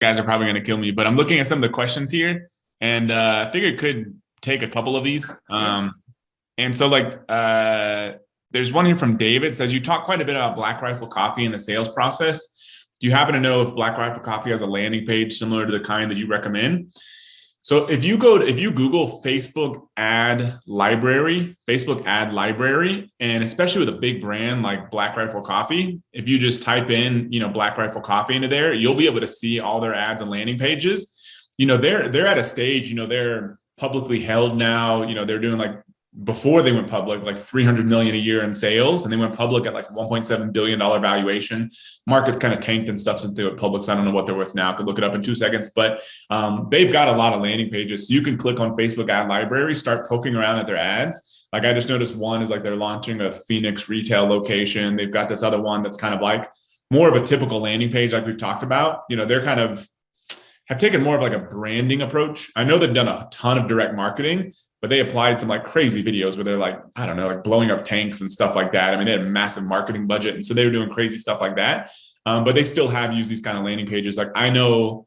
guys are probably going to kill me, but I'm looking at some of the questions here, and I figured it could take a couple of these. And so there's one here from David. It says, you talk quite a bit about Black Rifle Coffee and the sales process. Do you happen to know if Black Rifle Coffee has a landing page similar to the kind that you recommend? So if you Google Facebook ad library, and especially with a big brand like Black Rifle Coffee, if you just type in, Black Rifle Coffee into there, you'll be able to see all their ads and landing pages. They're at a stage, they're publicly held now, they're doing before they went public, like 300 million a year in sales, and they went public at like $1.7 billion valuation. Market's kind of tanked and stuff since they went public, so I don't know what they're worth now. Could look it up in 2 seconds, but they've got a lot of landing pages. So you can click on Facebook ad library, start poking around at their ads. Like I just noticed one is they're launching a Phoenix retail location. They've got this other one that's kind of like more of a typical landing page like we've talked about. They're kind of have taken more of a branding approach. I know they've done a ton of direct marketing, but they applied some crazy videos where they're blowing up tanks and stuff like that. I mean, they had a massive marketing budget. And so they were doing crazy stuff like that. But they still have used these kind of landing pages. I know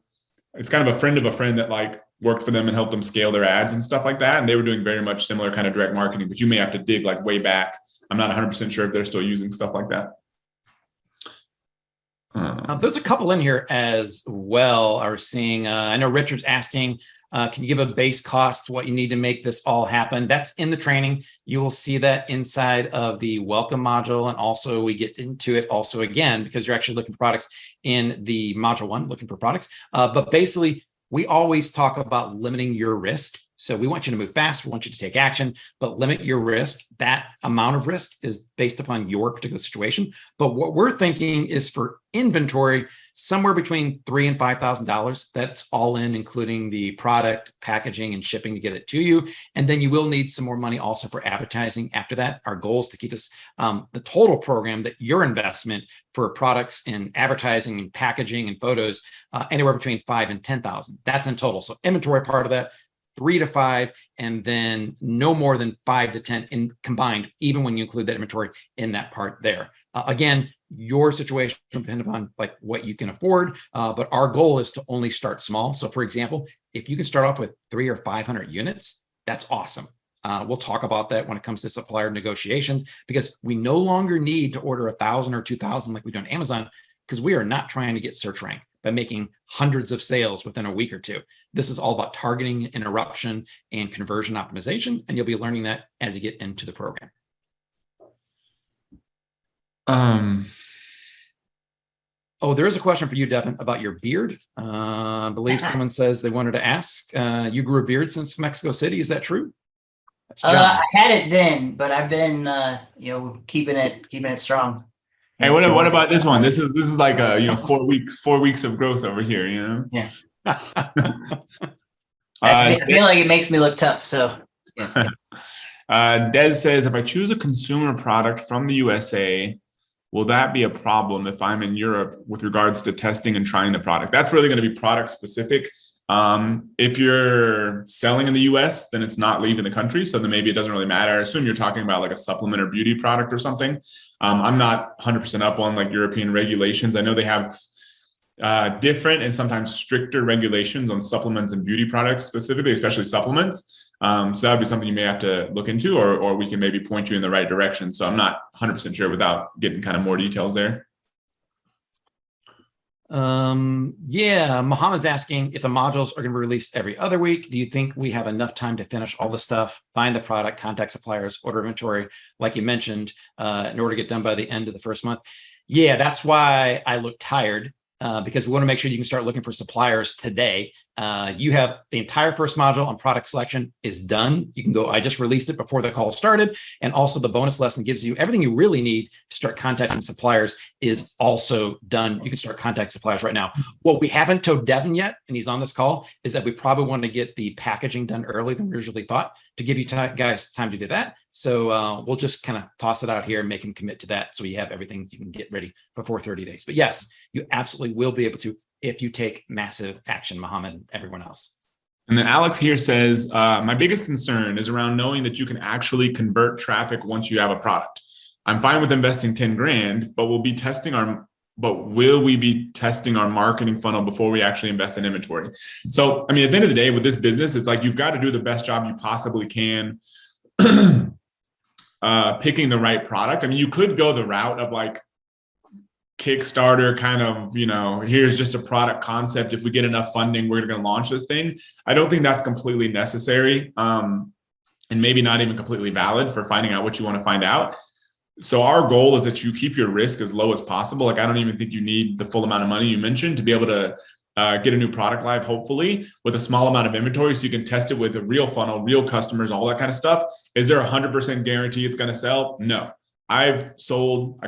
it's kind of a friend that worked for them and helped them scale their ads and stuff like that. And they were doing very much similar kind of direct marketing, but you may have to dig way back. I'm not 100% sure if they're still using stuff like that. There's a couple in here as well. I was seeing, I know Richard's asking, can you give a base cost, what you need to make this all happen? That's in the training. You will see that inside of the welcome module. And also we get into it also again, because you're actually looking for products in the module 1, looking for products. But basically, we always talk about limiting your risk. So we want you to move fast. We want you to take action, but limit your risk. That amount of risk is based upon your particular situation. But what we're thinking is for inventory, somewhere between $3,000 and $5,000. That's all in, including the product, packaging, and shipping to get it to you. And then you will need some more money also for advertising after that. Our goal is to keep us the total program, that your investment for products in advertising and packaging and photos, anywhere between $5,000 and $10,000. That's in total. So inventory part of that, 3 to 5, and then no more than 5 to 10 in combined, even when you include that inventory in that part there. Again, your situation depends upon what you can afford, but our goal is to only start small. So for example, if you can start off with 300 or 500 units, that's awesome. We'll talk about that when it comes to supplier negotiations, because we no longer need to order 1,000 or 2,000 like we do on Amazon, because we are not trying to get search rank by making hundreds of sales within a week or two. This is all about targeting, interruption, and conversion optimization, and you'll be learning that as you get into the program. Oh, there is a question for you, Devin, about your beard. I believe someone says they wanted to ask. You grew a beard since Mexico City. Is that true? That's John. I had it then, but I've been, keeping it strong. Hey, what about this one? This is like a 4 weeks of growth over here. Yeah. I feel like it makes me look tough. So. Des says, if I choose a consumer product from the USA, will that be a problem if I'm in Europe with regards to testing and trying the product? That's really going to be product specific. If you're selling in the US, then it's not leaving the country. So then maybe it doesn't really matter. I assume you're talking about a supplement or beauty product or something. I'm not 100% up on European regulations. I know they have different and sometimes stricter regulations on supplements and beauty products specifically, especially supplements. So that would be something you may have to look into, or we can maybe point you in the right direction. So I'm not 100% sure without getting kind of more details there. Yeah, Mohammed's asking if the modules are going to be released every other week. Do you think we have enough time to finish all the stuff, find the product, contact suppliers, order inventory, like you mentioned, in order to get done by the end of the first month? Yeah, that's why I look tired. Because we want to make sure you can start looking for suppliers today. You have the entire first module on product selection is done. You can go, I just released it before the call started. And also the bonus lesson gives you everything you really need to start contacting suppliers is also done. You can start contacting suppliers right now. What we haven't told Devin yet, and he's on this call, is that we probably want to get the packaging done earlier than we usually thought to give you guys time to do that. So we'll just kind of toss it out here and make him commit to that. So you have everything you can get ready before 30 days. But yes, you absolutely will be able to if you take massive action, Mohammed and everyone else. And then Alex here says, my biggest concern is around knowing that you can actually convert traffic once you have a product. I'm fine with investing 10 grand, but we'll be testing our but will we be testing our marketing funnel before we actually invest in inventory? So, I mean, at the end of the day, with this business, it's like you've got to do the best job you possibly can picking the right product. I mean, you could go the route of like Kickstarter kind of, here's just a product concept. If we get enough funding, we're going to launch this thing. I don't think that's completely necessary, and maybe not even completely valid for finding out what you want to find out. So our goal is that you keep your risk as low as possible. Like, I don't even think you need the full amount of money you mentioned to be able to get a new product live, hopefully with a small amount of inventory, so you can test it with a real funnel, real customers, all that kind of stuff. Is there 100% guarantee it's going to sell? No. I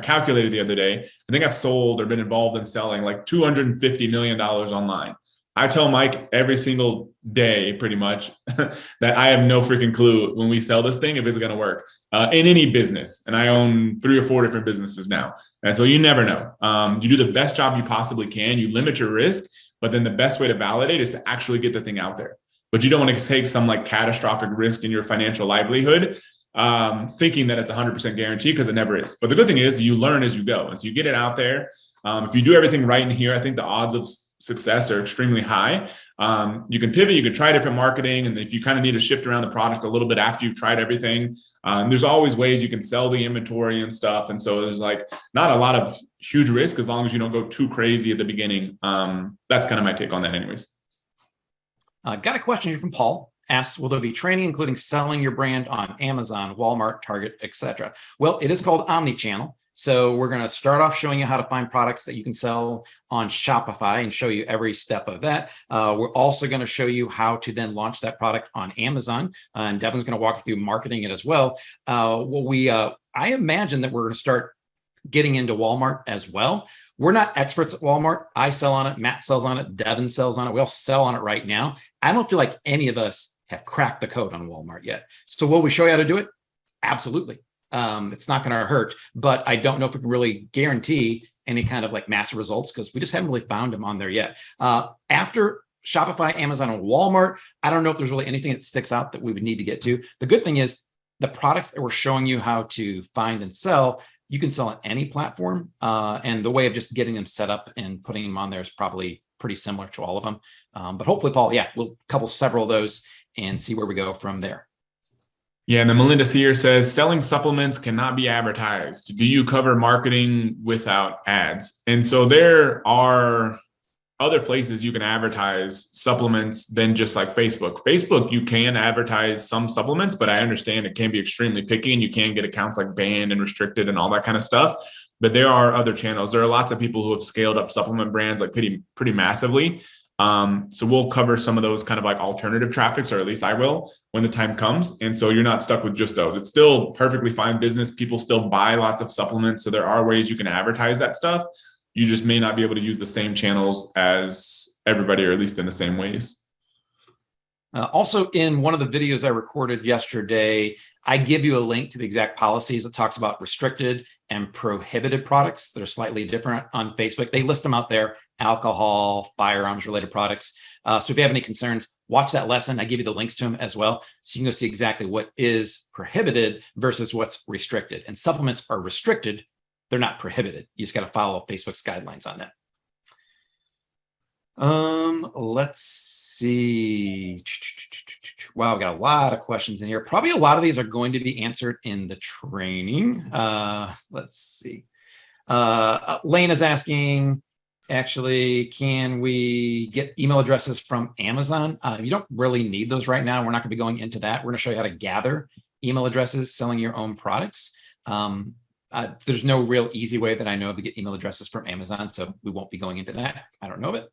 calculated the other day, I think I've sold or been involved in selling like $250 million online. I tell Mike every single day, pretty much, that I have no freaking clue when we sell this thing if it's going to work in any business. And I own 3 or 4 different businesses now. And so you never know. You do the best job you possibly can. You limit your risk, but then the best way to validate is to actually get the thing out there. But you don't want to take some like catastrophic risk in your financial livelihood, thinking that it's 100% guaranteed, because it never is. But the good thing is you learn as you go. And so you get it out there. If you do everything right in here, I think the odds of success are extremely high. You can pivot, you can try different marketing. And if you kind of need to shift around the product a little bit after you've tried everything, there's always ways you can sell the inventory and stuff. And so there's like not a lot of huge risk as long as you don't go too crazy at the beginning. That's kind of my take on that anyways. Got a question here from Paul. Asks, will there be training including selling your brand on Amazon, Walmart, Target, etc.? Well, it is called Omnichannel. So we're going to start off showing you how to find products that you can sell on Shopify and show you every step of that. We're also going to show you how to then launch that product on Amazon. And Devin's going to walk you through marketing it as well. I imagine that we're going to start getting into Walmart as well. We're not experts at Walmart. I sell on it. Matt sells on it. Devin sells on it. We all sell on it right now. I don't feel like any of us have cracked the code on Walmart yet. So will we show you how to do it? Absolutely. It's not going to hurt, but I don't know if we can really guarantee any kind of like massive results because we just haven't really found them on there yet. After Shopify, Amazon, and Walmart, I don't know if there's really anything that sticks out that we would need to get to. The good thing is the products that we're showing you how to find and sell, you can sell on any platform. And the way of just getting them set up and putting them on there is probably pretty similar to all of them. But hopefully, Paul, we'll couple several of those and see where we go from there. Yeah, and then Melinda here says, selling supplements cannot be advertised. Do you cover marketing without ads? And so there are other places you can advertise supplements than just like Facebook. Facebook, you can advertise some supplements, but I understand it can be extremely picky and you can get accounts like banned and restricted and all that kind of stuff. But there are other channels. There are lots of people who have scaled up supplement brands like pretty massively. So we'll cover some of those kind of like alternative traffics, or at least I will when the time comes. And so you're not stuck with just those. It's still perfectly fine business. People still buy lots of supplements. So there are ways you can advertise that stuff. You just may not be able to use the same channels as everybody, or at least in the same ways. Also, in one of the videos I recorded yesterday, I give you a link to the exact policies that talks about restricted and prohibited products that are slightly different on Facebook. They list them out there: alcohol, firearms related products. So if you have any concerns, watch that lesson. I give you the links to them as well. So you can go see exactly what is prohibited versus what's restricted. And supplements are restricted. They're not prohibited. You just got to follow Facebook's guidelines on that. Let's see. Wow, we got a lot of questions in here. Probably a lot of these are going to be answered in the training. Let's see. Lane is asking, actually, can we get email addresses from Amazon? You don't really need those right now. We're not going to be going into that. We're going to show you how to gather email addresses selling your own products. There's no real easy way that I know of to get email addresses from Amazon, so we won't be going into that. I don't know of it.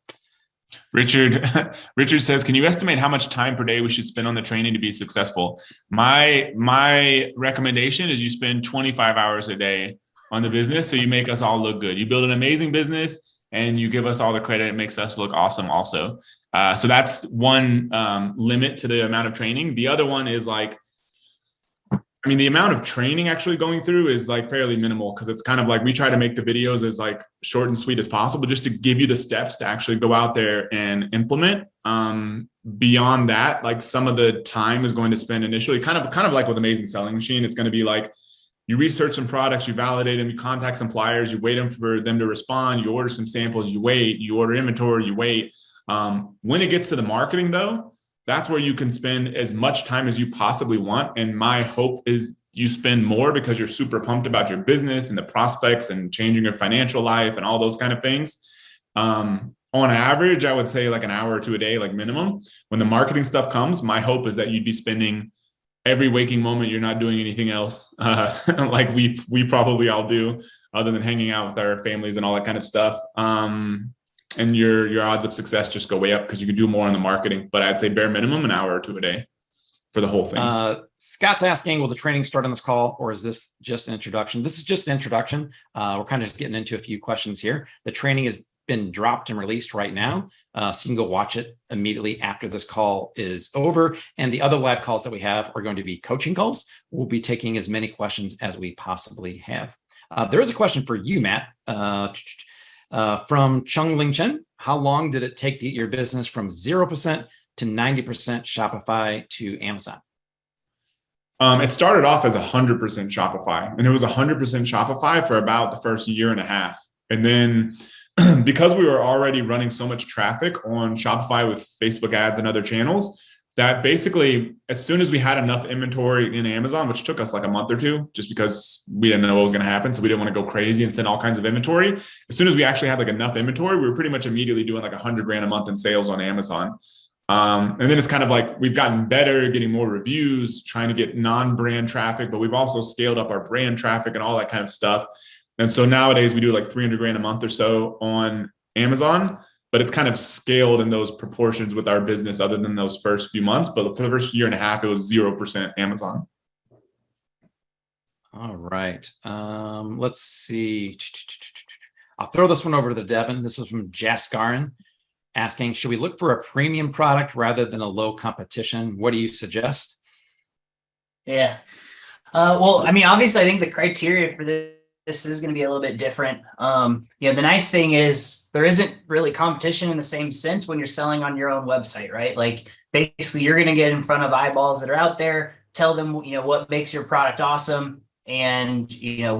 Richard says, can you estimate how much time per day we should spend on the training to be successful? My recommendation is you spend 25 hours a day on the business, so you make us all look good. You build an amazing business and you give us all the credit. It makes us look awesome also. So that's one limit to the amount of training. The other one is like, the amount of training actually going through is like fairly minimal, because it's kind of like we try to make the videos as like short and sweet as possible, just to give you the steps to actually go out there and implement. Beyond that, like some of the time is going to spend initially kind of like with Amazing Selling Machine. It's going to be like You research some products, you validate them, you contact suppliers, you wait for them to respond, you order some samples, you wait, you order inventory, you wait. When it gets to the marketing though, that's where you can spend as much time as you possibly want. And my hope is you spend more because you're super pumped about your business and the prospects and changing your financial life and all those kind of things. On average, I would say like an hour or two a day, like minimum. When the marketing stuff comes, my hope is that you'd be spending every waking moment you're not doing anything else, like we probably all do, other than hanging out with our families and all that kind of stuff. And your odds of success just go way up because you can do more on the marketing. But I'd say bare minimum an hour or two a day for the whole thing. Scott's asking, will the training start on this call, or is this just an introduction? This is just an introduction. We're kind of just getting into a few questions here. The training has been dropped and released right now. So you can go watch it immediately after this call is over. And the other live calls that we have are going to be coaching calls. We'll be taking as many questions as we possibly have. There is a question for you, Matt, from Chung Ling Chen. How long did it take to get your business from 0% to 90% Shopify to Amazon? It started off as 100% Shopify, and it was 100% Shopify for about the first year and a half. And then because we were already running so much traffic on Shopify with Facebook ads and other channels, that basically as soon as we had enough inventory in Amazon, which took us like a month or two, just because we didn't know what was going to happen. So we didn't want to go crazy and send all kinds of inventory. As soon as we actually had like enough inventory, we were pretty much immediately doing like $100,000 a month in sales on Amazon. And then it's kind of like we've gotten better, getting more reviews, trying to get non-brand traffic, but we've also scaled up our brand traffic and all that kind of stuff. And so nowadays we do like $300,000 a month or so on Amazon, but it's kind of scaled in those proportions with our business other than those first few months. But for the first year and a half, it was 0% Amazon. All right. Let's see. I'll throw this one over to Devin. This is from Jaskarin asking, should we look for a premium product rather than a low competition? What do you suggest? Yeah. Well, I mean, obviously, I think the criteria for this is going to be a little bit different. The nice thing is there isn't really competition in the same sense when you're selling on your own website, right? Like basically you're going to get in front of eyeballs that are out there, tell them, what makes your product awesome and,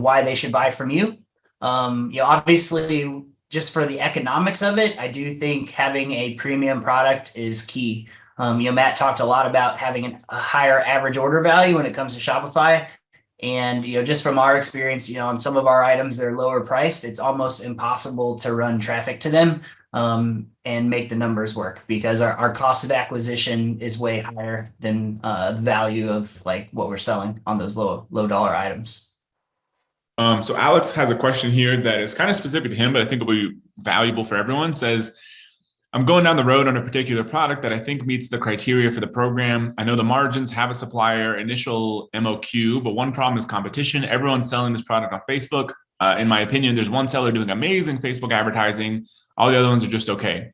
why they should buy from you. Obviously just for the economics of it, I do think having a premium product is key. Matt talked a lot about having a higher average order value when it comes to Shopify. And, just from our experience, on some of our items, they're lower priced. It's almost impossible to run traffic to them and make the numbers work because our cost of acquisition is way higher than the value of like what we're selling on those low dollar items. So Alex has a question here that is kind of specific to him, but I think it will be valuable for everyone. Says, I'm going down the road on a particular product that I think meets the criteria for the program. I know the margins have a supplier initial MOQ, but one problem is competition. Everyone's selling this product on Facebook. In my opinion, there's one seller doing amazing Facebook advertising. All the other ones are just okay.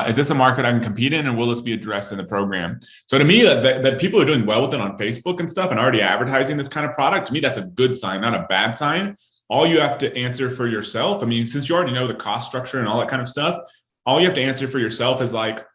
Is this a market I can compete in, and will this be addressed in the program? So to me, that people are doing well with it on Facebook and stuff and already advertising this kind of product, to me, that's a good sign, not a bad sign. All you have to answer for yourself, I mean, since you already know the cost structure and all that kind of stuff, all you have to answer for yourself is like,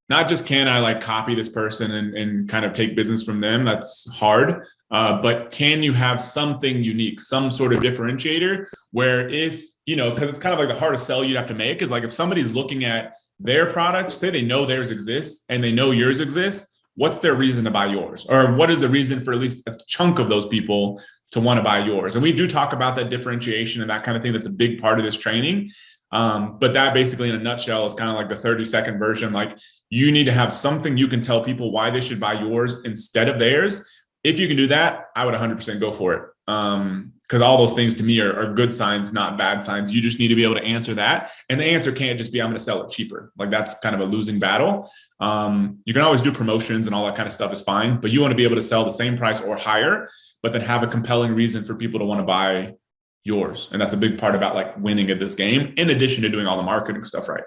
not just can I like copy this person and kind of take business from them? That's hard. But can you have something unique, some sort of differentiator where if, because it's kind of like the hardest sell you'd have to make is like if somebody's looking at their product, say they know theirs exists and they know yours exists, what's their reason to buy yours? Or what is the reason for at least a chunk of those people to want to buy yours? And we do talk about that differentiation and that kind of thing. That's a big part of this training. But that basically in a nutshell is kind of like the 30-second version. Like you need to have something you can tell people why they should buy yours instead of theirs. If you can do that, I would 100% go for it. Because all those things to me are good signs, not bad signs. You just need to be able to answer that. And the answer can't just be, I'm going to sell it cheaper. Like that's kind of a losing battle. You can always do promotions and all that kind of stuff is fine, but you want to be able to sell the same price or higher, but then have a compelling reason for people to want to buy yours. And that's a big part about like winning at this game, in addition to doing all the marketing stuff right.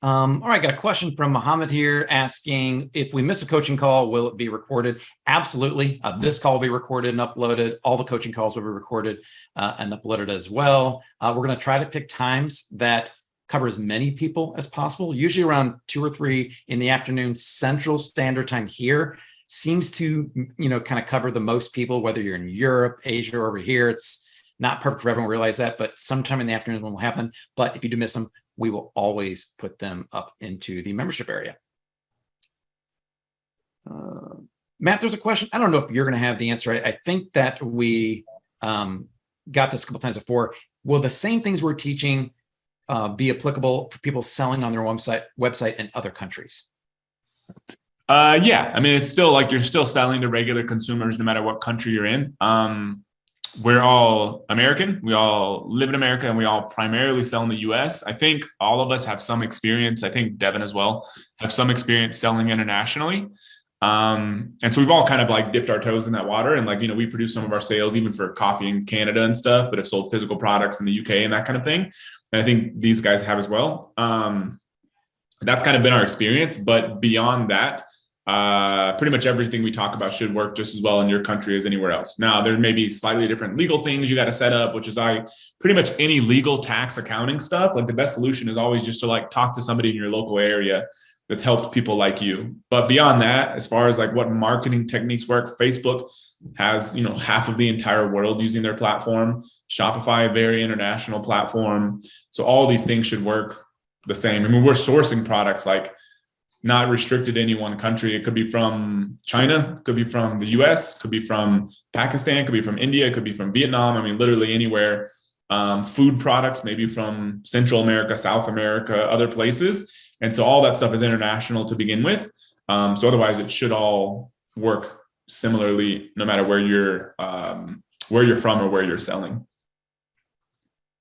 All right, got a question from Mohammed here asking, if we miss a coaching call, will it be recorded? Absolutely. This call will be recorded and uploaded. All the coaching calls will be recorded and uploaded as well. We're going to try to pick times that cover as many people as possible, usually around 2 or 3 in the afternoon, Central Standard Time here. seems to, kind of cover the most people, whether you're in Europe, Asia, or over here. It's not perfect for everyone, realize that, but sometime in the afternoon will happen. But if you do miss them, we will always put them up into the membership area. Matt, there's a question. I don't know if you're going to have the answer. I think that we got this a couple times before. Will the same things we're teaching be applicable for people selling on their website in other countries? Yeah, I mean, it's still like you're still selling to regular consumers no matter what country you're in. We're all American. We all live in America, and we all primarily sell in the US. I think all of us have some experience. I think Devin as well have some experience selling internationally. And so we've all kind of like dipped our toes in that water, and like, we produce some of our sales even for coffee in Canada and stuff, but have sold physical products in the UK and that kind of thing. And I think these guys have as well. That's kind of been our experience, but beyond that, pretty much everything we talk about should work just as well in your country as anywhere else. Now, there may be slightly different legal things you got to set up, which is pretty much any legal, tax, accounting stuff. Like the best solution is always just to like talk to somebody in your local area that's helped people like you. But beyond that, as far as like what marketing techniques work, Facebook has, half of the entire world using their platform. Shopify, a very international platform. So all these things should work the same. I mean, we're sourcing products like not restricted to any one country. It could be from China, could be from the US, could be from Pakistan, could be from India, could be from Vietnam. I mean, literally anywhere. Food products, maybe from Central America, South America, other places. And so all that stuff is international to begin with. So otherwise it should all work similarly, no matter where you're from or where you're selling.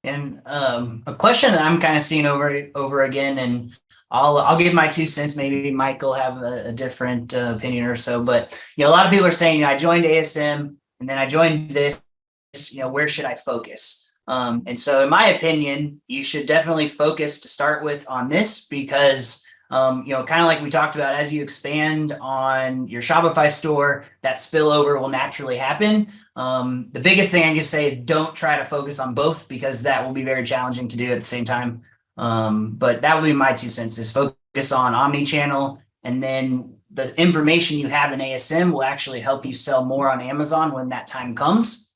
And a question that I'm kind of seeing over again, and I'll give my 2 cents. Maybe Mike will have a different opinion or so. But a lot of people are saying, I joined ASM and then I joined this. Where should I focus? And so, in my opinion, you should definitely focus to start with on this because, kind of like we talked about, as you expand on your Shopify store, that spillover will naturally happen. The biggest thing I can say is don't try to focus on both because that will be very challenging to do at the same time. But that would be my 2 cents, is focus on Omnichannel, and then the information you have in ASM will actually help you sell more on Amazon when that time comes.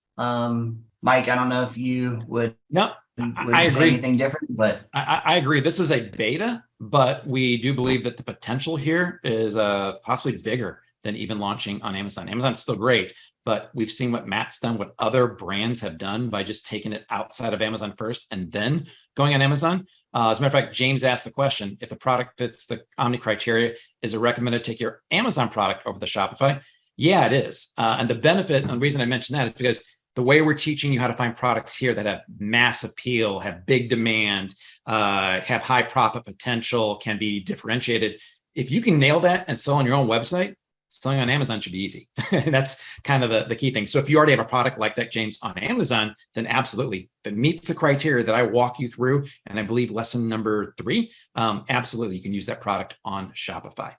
Mike, I don't know if you would. No, I say agree. Anything different, but I agree. This is a beta, but we do believe that the potential here is possibly bigger than even launching on Amazon. Amazon's still great, but we've seen what Matt's done, what other brands have done by just taking it outside of Amazon first and then going on Amazon. As a matter of fact, James asked the question, if the product fits the Omni criteria, is it recommended to take your Amazon product over the Shopify? Yeah, it is. And the benefit, and the reason I mentioned that is because the way we're teaching you how to find products here that have mass appeal, have big demand, have high profit potential, can be differentiated. If you can nail that and sell on your own website, selling on Amazon should be easy. That's kind of the key thing. So if you already have a product like that, James, on Amazon, then absolutely, that meets the criteria that I walk you through. And I believe lesson number 3, absolutely, you can use that product on Shopify.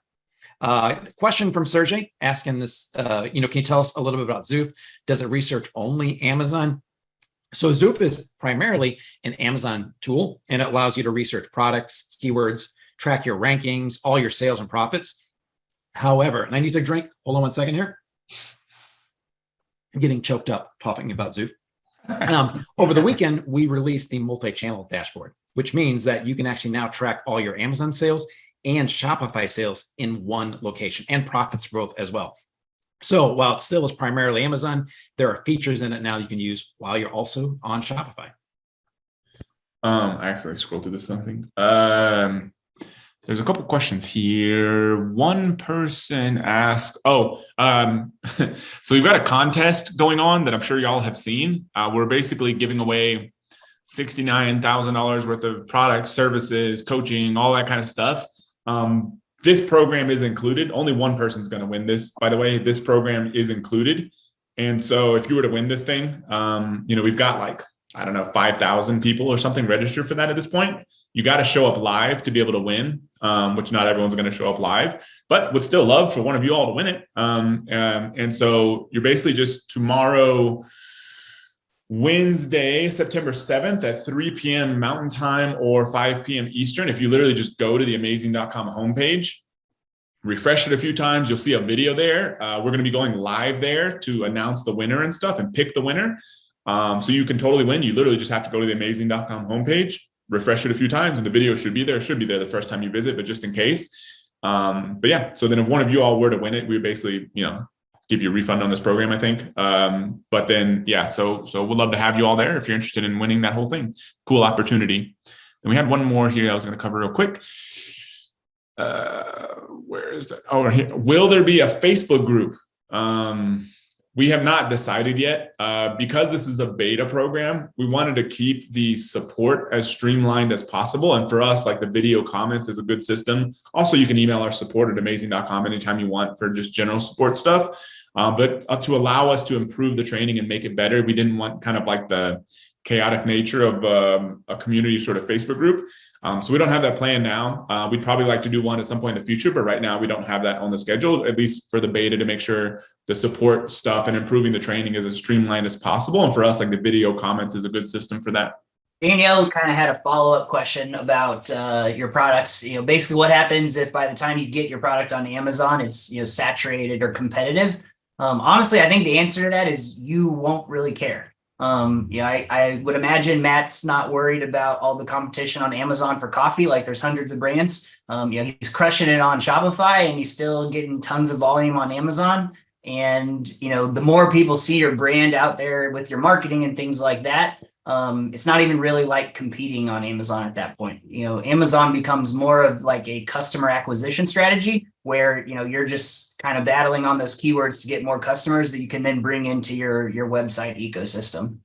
Question from Sergey asking this, can you tell us a little bit about Zoof? Does it research only Amazon? So Zoof is primarily an Amazon tool, and it allows you to research products, keywords, track your rankings, all your sales and profits. However, and I need to drink. Hold on 1 second here. I'm getting choked up talking about Zoof. Over the weekend, we released the multi-channel dashboard, which means that you can actually now track all your Amazon sales and Shopify sales in one location, and profits growth as well. So while it still is primarily Amazon, there are features in it now you can use while you're also on Shopify. I actually scrolled through this something. There's a couple questions here. One person asked, so we've got a contest going on that I'm sure y'all have seen. We're basically giving away $69,000 worth of products, services, coaching, all that kind of stuff. This program is included. Only one person's going to win this, by the way. This program is included. And so if you were to win this thing, we've got 5,000 people or something registered for that at this point. You got to show up live to be able to win, which not everyone's going to show up live, but would still love for one of you all to win it. And so you're basically just tomorrow, Wednesday, September 7th at 3 p.m. Mountain Time or 5 p.m. Eastern. If you literally just go to the Amazing.com homepage, refresh it a few times. You'll see a video there. We're going to be going live there to announce the winner and stuff and pick the winner. So you can totally win. You literally just have to go to the Amazing.com homepage, refresh it a few times, and the video should be there. It should be there the first time you visit, but just in case. But yeah, so then if one of you all were to win it, we basically, give you a refund on this program, I think. But then, yeah, so we'd love to have you all there if you're interested in winning that whole thing. Cool opportunity. And we had one more here I was going to cover real quick. Where is that? Oh, here. Will there be a Facebook group? We have not decided yet. Because this is a beta program, we wanted to keep the support as streamlined as possible. And for us, like the video comments is a good system. Also, you can email our support at Amazing.com anytime you want for just general support stuff. But to allow us to improve the training and make it better, we didn't want kind of like the chaotic nature of a community sort of Facebook group. So we don't have that plan now. We'd probably like to do one at some point in the future, but right now we don't have that on the schedule, at least for the beta, to make sure the support stuff and improving the training is as streamlined as possible. And for us, like the video comments is a good system for that. Danielle kind of had a follow-up question about your products. Basically what happens if by the time you get your product on Amazon, it's, saturated or competitive? Honestly, I think the answer to that is you won't really care. I would imagine Matt's not worried about all the competition on Amazon for coffee. Like there's hundreds of brands. He's crushing it on Shopify and he's still getting tons of volume on Amazon. And, the more people see your brand out there with your marketing and things like that, it's not even really like competing on Amazon at that point. Amazon becomes more of like a customer acquisition strategy where, you're just kind of battling on those keywords to get more customers that you can then bring into your website ecosystem.